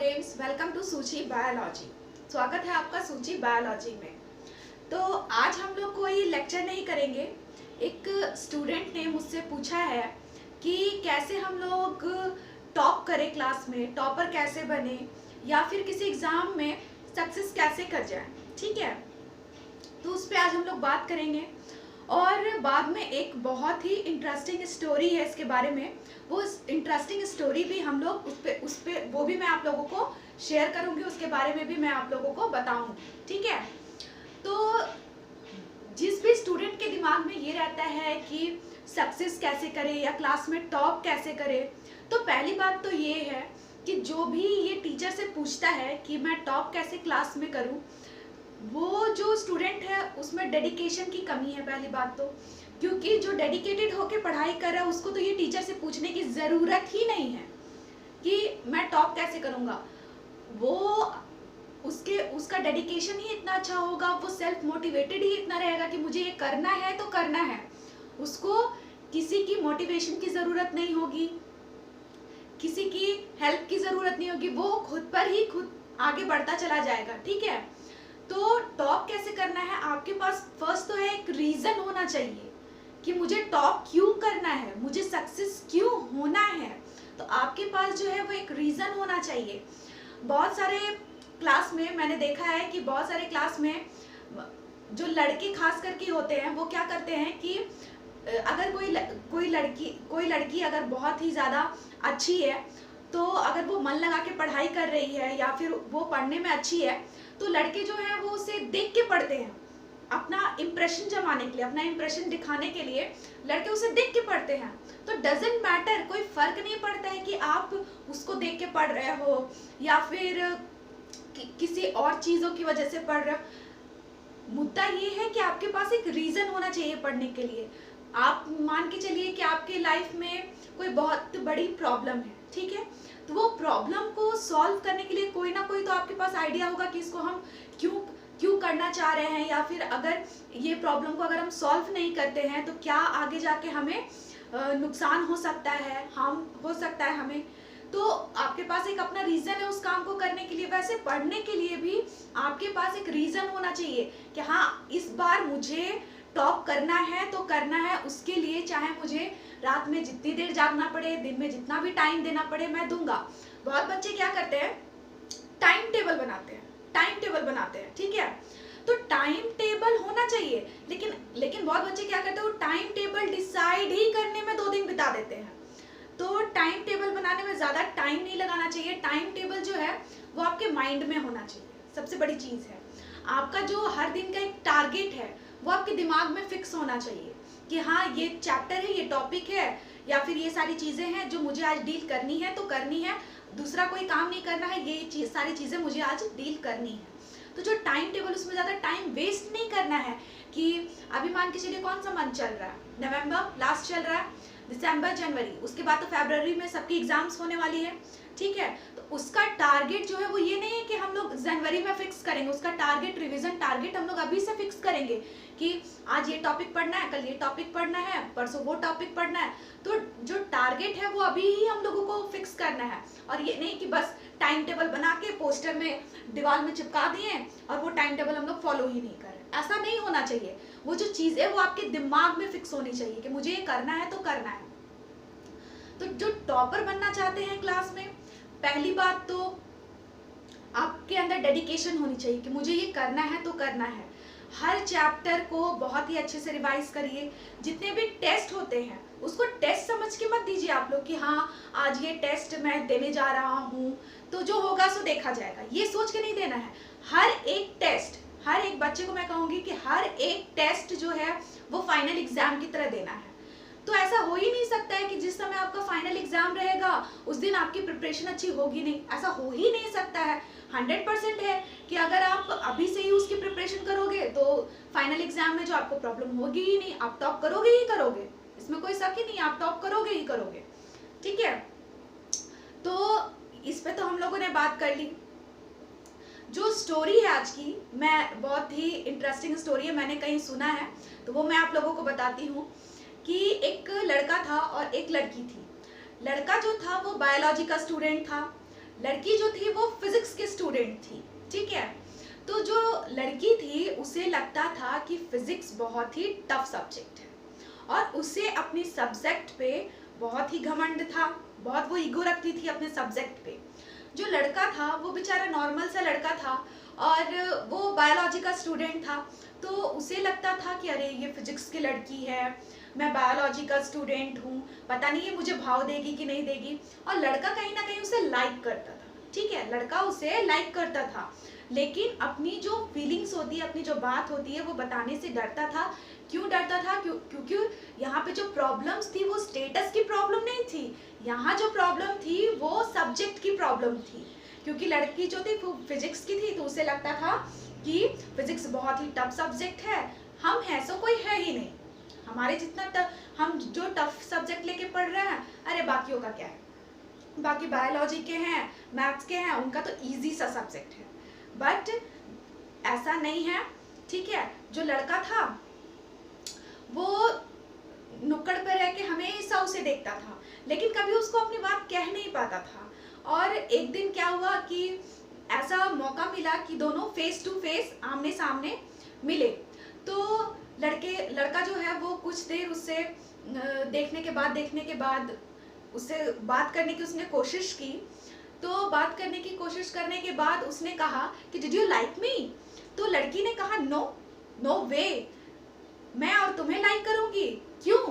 Students, welcome to सूची biology. स्वागत है आपका सूची बायोलॉजी में। तो आज हम लोग कोई लेक्चर नहीं करेंगे। एक स्टूडेंट ने मुझसे पूछा है कि कैसे हम लोग टॉप करें, क्लास में टॉपर कैसे बने या फिर किसी एग्ज़ाम में सक्सेस कैसे कर जाए। ठीक है, तो उस पर आज हम लोग बात करेंगे और बाद में एक बहुत ही इंटरेस्टिंग स्टोरी है इसके बारे में। वो इंटरेस्टिंग स्टोरी भी हम लोग उस पे वो भी मैं आप लोगों को शेयर करूंगी, उसके बारे में भी मैं आप लोगों को बताऊंगी। ठीक है, तो जिस भी स्टूडेंट के दिमाग में ये रहता है कि सक्सेस कैसे करे या क्लास में टॉप कैसे करे, तो पहली बात तो ये है कि जो भी ये टीचर से पूछता है कि मैं टॉप कैसे क्लास में करूं, वो जो स्टूडेंट है उसमें डेडिकेशन की कमी है पहली बात तो। क्योंकि जो डेडिकेटेड होके पढ़ाई कर रहा है उसको तो ये टीचर से पूछने की ज़रूरत ही नहीं है कि मैं टॉप कैसे करूँगा। वो उसका डेडिकेशन ही इतना अच्छा होगा, वो सेल्फ मोटिवेटेड ही इतना रहेगा कि मुझे ये करना है तो करना है। उसको किसी की मोटिवेशन की ज़रूरत नहीं होगी, किसी की हेल्प की ज़रूरत नहीं होगी, वो खुद पर ही खुद आगे बढ़ता चला जाएगा। ठीक है, तो टॉप कैसे करना है, आपके पास फर्स्ट तो है एक रीज़न होना चाहिए कि मुझे टॉप क्यों करना है, मुझे सक्सेस क्यों होना है। तो आपके पास जो है वो एक रीज़न होना चाहिए। बहुत सारे क्लास में मैंने देखा है कि बहुत सारे क्लास में जो लड़के खास करके होते हैं वो क्या करते हैं कि अगर कोई लड़की अगर बहुत ही ज़्यादा अच्छी है, तो अगर वो मन लगा के पढ़ाई कर रही है या फिर वो पढ़ने में अच्छी है, तो लड़के जो हैं वो उसे देख के पढ़ते हैं। अपना इम्प्रेशन जमाने के लिए, अपना इम्प्रेशन दिखाने के लिए लड़के उसे देख के पढ़ते हैं। तो डजेंट मैटर, कोई फर्क नहीं पड़ता है कि आप उसको देख के पढ़ रहे हो या फिर किसी और चीज़ों की वजह से पढ़ रहे हो। मुद्दा ये है कि आपके पास एक रीज़न होना चाहिए पढ़ने के लिए। आप मान के चलिए कि आपके लाइफ में कोई बहुत बड़ी प्रॉब्लम है, ठीक है, तो वो प्रॉब्लम को सॉल्व करने के लिए कोई ना कोई तो आपके पास आइडिया होगा कि इसको हम क्यों करना चाह रहे हैं, या फिर अगर ये प्रॉब्लम को अगर हम सॉल्व नहीं करते हैं तो क्या आगे जाके हमें नुकसान हो सकता है, हार्म हो सकता है हमें। तो आपके पास एक अपना रीज़न है उस काम को करने के लिए। वैसे पढ़ने के लिए भी आपके पास एक रीज़न होना चाहिए कि हाँ, इस बार मुझे टॉप करना है तो करना है। उसके लिए चाहे मुझे रात में जितनी देर जागना पड़े, दिन में जितना भी टाइम देना पड़े, मैं दूंगा। बहुत बच्चे क्या करते हैं, टाइम टेबल बनाते हैं, ठीक है, तो टाइम टेबल होना चाहिए। लेकिन बहुत बच्चे क्या करते हैं, वो टाइम टेबल डिसाइड ही करने में 2 दिन बिता देते हैं। तो टाइम टेबल बनाने में ज़्यादा टाइम नहीं लगाना चाहिए। टाइम टेबल जो है वो आपके माइंड में होना चाहिए, सबसे बड़ी चीज़ है। आपका जो हर दिन का एक टारगेट है वो आपके दिमाग में फिक्स होना चाहिए कि हाँ, ये चैप्टर है, ये टॉपिक है, या फिर ये सारी चीज़ें हैं जो मुझे आज डील करनी है तो करनी है, दूसरा कोई काम नहीं करना है, ये सारी चीज़ें मुझे आज डील करनी है। तो जो टाइम टेबल, उसमें ज़्यादा टाइम वेस्ट नहीं करना है कि अभी मान के चलिए कौन सा मंथ चल रहा है, नवंबर लास्ट चल रहा है, दिसंबर, जनवरी, उसके बाद तो फरवरी में सबकी एग्जाम्स होने वाली है। ठीक है, तो उसका टारगेट जो है वो ये नहीं है कि हम लोग जनवरी में फिक्स करेंगे। उसका टारगेट, रिवीजन टारगेट हम लोग अभी से फिक्स करेंगे कि आज ये टॉपिक पढ़ना है, कल ये टॉपिक पढ़ना है, परसों वो टॉपिक पढ़ना है। तो जो टारगेट है वो अभी ही हम लोगों को फिक्स करना है, और ये नहीं कि बस टाइम टेबल बना के पोस्टर में दीवार में चिपका दिए और वो टाइम टेबल हम लोग फॉलो ही नहीं कर रहे। ऐसा नहीं होना चाहिए। वो जो चीज़ है वो आपके दिमाग में फिक्स होनी चाहिए कि मुझे ये करना है तो करना है। तो जो टॉपर बनना चाहते हैं क्लास में, पहली बात तो आपके अंदर डेडिकेशन होनी चाहिए कि मुझे ये करना है तो करना है। हर चैप्टर को बहुत ही अच्छे से रिवाइज करिए। जितने भी टेस्ट होते हैं उसको टेस्ट समझ के मत दीजिए आप लोग कि हाँ, आज ये टेस्ट मैं देने जा रहा हूँ तो जो होगा सो देखा जाएगा, ये सोच के नहीं देना है। हर एक टेस्ट, हर एक बच्चे को मैं कहूँगी कि हर एक टेस्ट जो है वो फाइनल एग्जाम की तरह देना है। तो ऐसा हो ही नहीं सकता है कि जिस समय आपका फाइनल एग्जाम रहेगा उस दिन आपकी प्रिपरेशन अच्छी होगी नहीं, ऐसा हो ही नहीं सकता है। 100% है कि अगर आप अभी से ही उसकी प्रिपरेशन करोगे तो फाइनल एग्जाम में जो आपको प्रॉब्लम होगी ही नहीं, आप टॉप करोगे ही करोगे, इसमें कोई शक ही नहीं, आप टॉप करोगे ही करोगे। ठीक है, तो इस पे तो हम लोगों ने बात कर ली। जो स्टोरी है आज की, मैं बहुत ही इंटरेस्टिंग स्टोरी है, मैंने कहीं सुना है तो वो मैं आप लोगों को बताती हूँ कि एक लड़का था और एक लड़की थी। लड़का जो था वो बायोलॉजी का स्टूडेंट था, लड़की जो थी वो फिजिक्स की स्टूडेंट थी, ठीक है। तो जो लड़की थी उसे लगता था कि फिजिक्स बहुत ही टफ सब्जेक्ट है और उसे अपनी सब्जेक्ट पे बहुत ही घमंड था, बहुत वो ईगो रखती थी अपने सब्जेक्ट पे। जो लड़का था वो बेचारा नॉर्मल सा लड़का था और वो बायोलॉजी का स्टूडेंट था, तो उसे लगता था कि अरे ये फिजिक्स की लड़की है, मैं बायोलॉजी का स्टूडेंट हूँ, पता नहीं ये मुझे भाव देगी कि नहीं देगी। और लड़का कहीं ना कहीं उसे लाइक करता था, ठीक है, लड़का उसे लाइक करता था, लेकिन अपनी जो फीलिंग्स होती है, अपनी जो बात होती है वो बताने से डरता था। क्यों डरता था? क्योंकि यहाँ पे जो प्रॉब्लम्स थी वो स्टेटस की प्रॉब्लम नहीं थी, यहाँ जो प्रॉब्लम थी वो सब्जेक्ट की प्रॉब्लम थी। क्योंकि लड़की जो थी वो फिजिक्स की थी, तो उसे लगता था कि फिजिक्स बहुत ही टफ सब्जेक्ट है, हम हैं सो कोई है ही नहीं, हमारे जितना हम जो टफ सब्जेक्ट लेके पढ़ रहे हैं, अरे बाकियों का क्या है, बाकी बायोलॉजी के हैं, मैथ्स के हैं, उनका तो इजी सा सब्जेक्ट है। बट ऐसा नहीं है, ठीक है। जो लड़का था वो नुक्कड़ पर रह के हमेशा उसे देखता था, लेकिन कभी उसको अपनी बात कह नहीं पाता था। और एक दिन क्या हुआ कि ऐसा मौका मिला कि दोनों फेस टू फेस आमने सामने मिले। तो लड़का जो है वो कुछ देर उससे देखने के बाद उससे बात करने की उसने कोशिश की। तो बात करने की कोशिश करने के बाद उसने कहा कि डिड यू लाइक मी? तो लड़की ने कहा नो, नो वे, मैं और तुम्हें लाइक करूंगी, क्यों?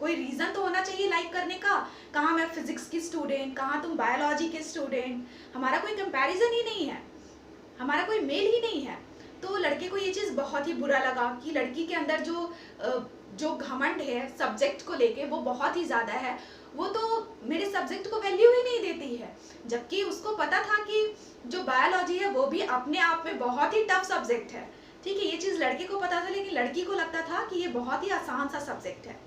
कोई रीजन तो होना चाहिए लाइक करने का। कहाँ मैं फिजिक्स की स्टूडेंट, कहाँ तुम बायोलॉजी के स्टूडेंट, हमारा कोई कंपैरिजन ही नहीं है, हमारा कोई मेल ही नहीं है। तो लड़के को ये चीज़ बहुत ही बुरा लगा कि लड़की के अंदर जो घमंड है सब्जेक्ट को लेके वो बहुत ही ज़्यादा है, वो तो मेरे सब्जेक्ट को वैल्यू ही नहीं देती है। जबकि उसको पता था कि जो बायोलॉजी है वो भी अपने आप में बहुत ही टफ सब्जेक्ट है, ठीक है, ये चीज़ लड़के को पता था, लेकिन लड़की को लगता था कि ये बहुत ही आसान सा सब्जेक्ट है।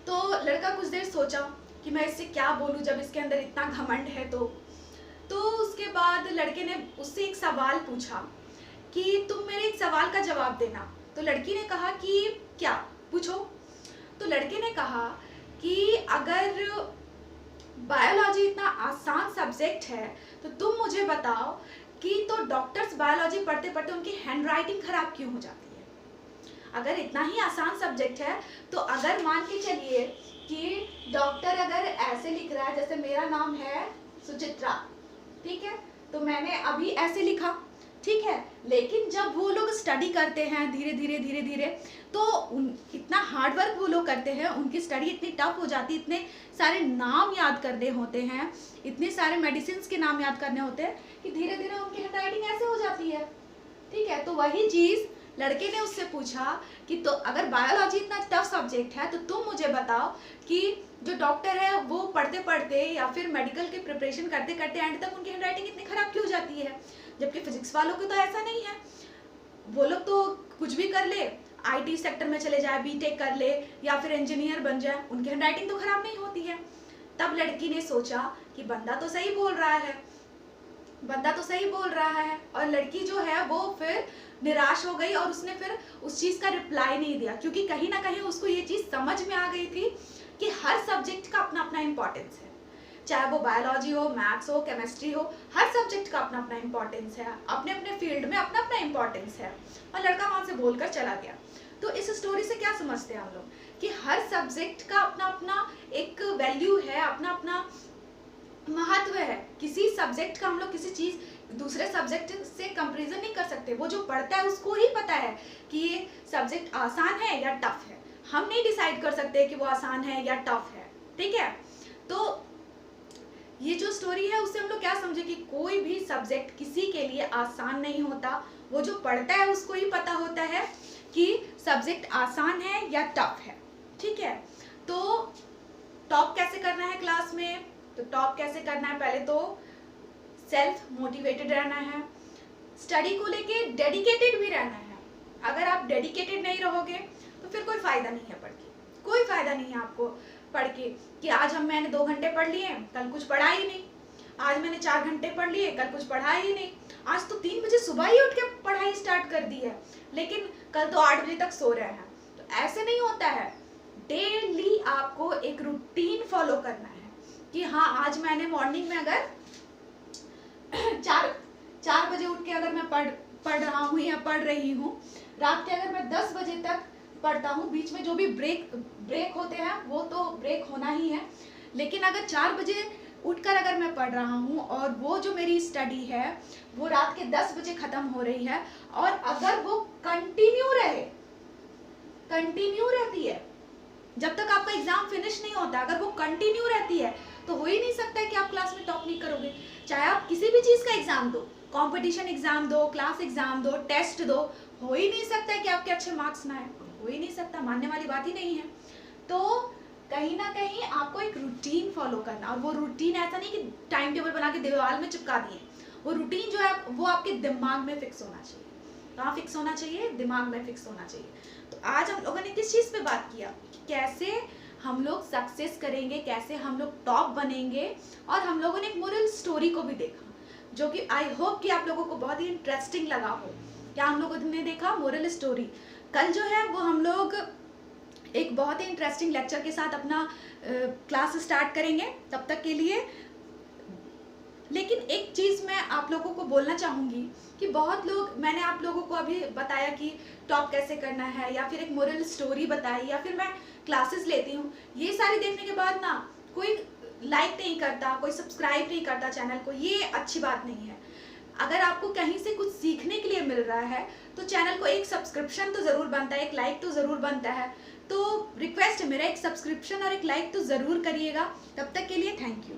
तो लड़का कुछ देर सोचा कि मैं इससे क्या बोलूँ जब इसके अंदर इतना घमंड है। तो उसके बाद लड़के ने उससे एक सवाल पूछा कि तुम मेरे एक सवाल का जवाब देना। तो लड़की ने कहा कि क्या, पूछो। तो लड़के ने कहा कि अगर बायोलॉजी इतना आसान सब्जेक्ट है तो तुम मुझे बताओ कि तो डॉक्टर्स बायोलॉजी पढ़ते पढ़ते उनकी हैंडराइटिंग खराब क्यों हो जाती है? अगर इतना ही आसान सब्जेक्ट है तो अगर मान के चलिए कि डॉक्टर अगर ऐसे लिख रहा है, जैसे मेरा नाम है सुचित्रा, ठीक है, तो मैंने अभी ऐसे लिखा, ठीक है, लेकिन जब वो लोग स्टडी करते हैं धीरे धीरे तो इतना हार्ड वर्क वो लोग करते हैं, उनकी स्टडी इतनी टफ हो जाती है, इतने सारे नाम याद करने होते हैं, इतने सारे मेडिसिन के नाम याद करने होते हैं कि धीरे धीरे उनकी हैंडराइटिंग ऐसे हो जाती है, ठीक है। तो वही चीज़ लड़के ने उससे पूछा कि तो अगर बायोलॉजी इतना टफ सब्जेक्ट है तो तुम मुझे बताओ कि जो डॉक्टर है वो पढ़ते पढ़ते या फिर मेडिकल के प्रिपरेशन करते करते एंड तक उनकी हैंडराइटिंग इतनी खराब क्यों हो जाती है? जबकि फिजिक्स वालों को तो ऐसा नहीं है, वो लोग तो कुछ भी कर ले, आईटी सेक्टर में चले जाए, बीटेक कर ले या फिर इंजीनियर बन जाए, उनकी हैंडराइटिंग तो खराब नहीं होती है। तब लड़की ने सोचा कि बंदा तो सही बोल रहा है, बंदा तो सही बोल रहा है। और लड़की जो है वो फिर निराश हो गई और उसने फिर उस चीज़ का रिप्लाई नहीं दिया, क्योंकि कहीं ना कहीं उसको ये चीज़ समझ में आ गई थी कि हर सब्जेक्ट का अपना अपना इम्पोर्टेंस है, चाहे वो बायोलॉजी हो, मैथ्स हो, केमिस्ट्री हो, हर सब्जेक्ट का अपना अपना इम्पोर्टेंस है, अपने अपने फील्ड में अपना अपना इम्पोर्टेंस है। और लड़का वहाँ से बोलकर चला गया। तो इस स्टोरी से क्या समझते हैं हम लोग कि हर सब्जेक्ट का अपना अपना एक वैल्यू है, अपना अपना महत्व है। किसी सब्जेक्ट का हम लोग किसी चीज़ दूसरे सब्जेक्ट से कंपैरिजन नहीं कर सकते। वो जो पढ़ता है उसको ही पता है कि ये सब्जेक्ट आसान है या टफ है, हम नहीं डिसाइड कर सकते कि वो आसान है या टफ है, ठीक है। तो ये जो स्टोरी है उससे हम लोग क्या समझे कि कोई भी सब्जेक्ट किसी के लिए आसान नहीं होता, वो जो पढ़ता है उसको ही पता होता है कि सब्जेक्ट आसान है या टफ है, ठीक है। तो टॉप कैसे करना है क्लास में? तो टॉप कैसे करना है, पहले तो सेल्फ मोटिवेटेड रहना है, स्टडी को लेके डेडिकेटेड भी रहना है। अगर आप डेडिकेटेड नहीं रहोगे तो फिर कोई फायदा नहीं है पढ़ के, कोई फायदा नहीं है आपको पढ़ के कि आज मैंने 2 घंटे पढ़ लिए, कल कुछ पढ़ा ही नहीं, आज मैंने 4 घंटे पढ़ लिए, कल कुछ पढ़ा ही नहीं, आज तो 3 बजे सुबह ही उठ के पढ़ाई स्टार्ट कर दी है, लेकिन कल तो 8 बजे तक सो रहे हैं। तो ऐसे नहीं होता है, डेली आपको एक रूटीन फॉलो करना है, कि हाँ आज मैंने मॉर्निंग में अगर 4 बजे उठ के अगर मैं पढ़ रहा हूँ या पढ़ रही हूँ, रात के अगर मैं 10 बजे तक पढ़ता हूँ, बीच में जो भी ब्रेक होते हैं वो तो ब्रेक होना ही है, लेकिन अगर 4 बजे उठकर अगर मैं पढ़ रहा हूँ और वो जो मेरी स्टडी है वो रात के 10 बजे ख़त्म हो रही है, और अगर वो कंटिन्यू रहती है जब तक आपका एग्जाम फिनिश नहीं होता, अगर वो कंटिन्यू रहती है तो हो ही नहीं सकता है कि आप क्लास में टॉप नहीं करोगे। चाहे आप किसी भी चीज़ का एग्जाम दो, कंपटीशन एग्जाम दो, क्लास एग्जाम दो, टेस्ट दो, हो ही नहीं सकता है कि आपके अच्छे मार्क्स ना आए, हो ही नहीं सकता, मानने वाली बात ही नहीं है। तो कहीं ना कहीं आपको एक रूटीन फॉलो करना, और वो रूटीन ऐसा नहीं कि टाइम टेबल बना के दीवार में चिपका दिए, वो रूटीन जो है वो आपके दिमाग में फिक्स होना चाहिए। कहाँ फिक्स होना चाहिए? दिमाग में फिक्स होना चाहिए। तो आज हम लोगों ने किस चीज़ पे बात किया, कैसे हम लोग सक्सेस करेंगे, कैसे हम लोग टॉप बनेंगे, और हम लोगों ने एक मोरल स्टोरी को भी देखा जो कि आई होप कि आप लोगों को बहुत ही इंटरेस्टिंग लगा हो। क्या हम लोगों ने देखा? Moral story. कल जो है वो हम लोग एक बहुत ही इंटरेस्टिंग लेक्चर के साथ अपना क्लास स्टार्ट करेंगे, तब तक के लिए। लेकिन एक चीज़ मैं आप लोगों को बोलना चाहूँगी कि बहुत लोग, मैंने आप लोगों को अभी बताया कि टॉप कैसे करना है, या फिर एक मोरल स्टोरी बताई, या फिर मैं क्लासेस लेती हूँ, ये सारी देखने के बाद ना कोई लाइक नहीं करता, कोई सब्सक्राइब नहीं करता चैनल को, ये अच्छी बात नहीं है। अगर आपको कहीं से कुछ सीखने के लिए मिल रहा है तो चैनल को एक सब्सक्रिप्शन तो ज़रूर बनता है, एक लाइक तो ज़रूर बनता है। तो रिक्वेस्ट है मेरा, एक सब्सक्रिप्शन और एक लाइक तो ज़रूर करिएगा। तब तक के लिए थैंक यू।